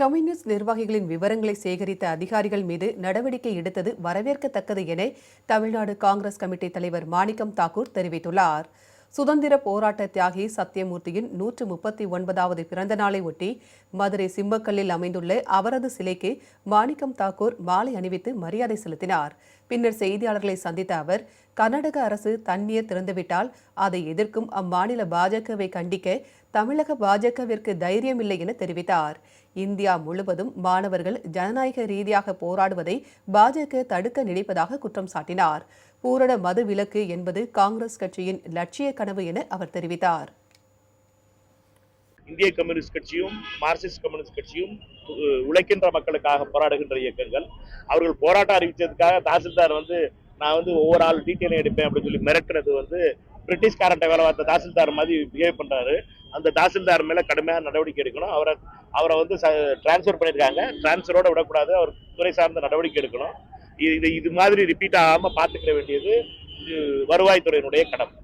Communist நிர்வாகிகளின் விவரங்களை சேகரித்த அதிகாரிகள் மீது நடவடிக்கை எடுத்தது வரவேற்கத்தக்கது என தமிழ்நாடு காங்கிரஸ் கமிட்டி தலைவர் மாணிக்கம் தாக்கூர் தெரிவித்துள்ளார். சுதந்திர போராட்ட தியாகி சத்தியமூர்த்தியின் 139வது பிறந்த நாளை ஒட்டி மதுரை சிம்மக்கல்லில் அமைந்துள்ள அவரது சிலைக்கு மாணிக்கம் தாக்கூர் மாலை அணிவித்து மரியாதை செலுத்தினார். பின்னர் செய்தியாளர்களை சந்தித்த அவர், கர்நாடக அரசு தண்ணீர் திறந்துவிட்டால் அதை எதிர்க்கும் அம்மாநில பாஜகவை கண்டிக்க தமிழக பாஜகவிற்கு தைரியமில்லை என தெரிவித்தார். இந்தியா முழுவதும் மாணவர்கள் ஜனநாயக ரீதியாக போராடுவதை பாஜக தடுக்க நினைப்பதாக குற்றம் சாட்டினார். பூரண மது விலக்கு என்பது காங்கிரஸ் கட்சியின் லட்சிய கனவு என அவர் தெரிவித்தார். இந்திய கம்யூனிஸ்ட் கட்சியும் மார்க்சிஸ்ட் கம்யூனிஸ்ட் கட்சியும் உழைக்கின்ற மக்களுக்காக போராடுகின்ற இயக்கங்கள். அவர்கள் போராட்டம் அறிவித்ததுக்காக தாசில்தார் நான் ஒவ்வொரு ஆள் டீட்டெயிலும் எடுப்பேன் அப்படின்னு சொல்லி மிரட்டுறது பிரிட்டிஷ்காரன்ட்ட வேலை பார்த்த தாசில்தார் மாதிரி பிஹேவ் பண்றாரு. அந்த தாசில்தார் மேல கடுமையான நடவடிக்கை எடுக்கணும். அவரை டிரான்ஸ்பர் பண்ணியிருக்காங்க. டிரான்ஸ்பரோட விடக்கூடாது. அவர் துறை சார்ந்த நடவடிக்கை எடுக்கணும். இது மாதிரி ரிப்பீட் ஆகாம பாத்துக்கிற வேண்டியது வருவாய்த்துறையினுடைய கடமை.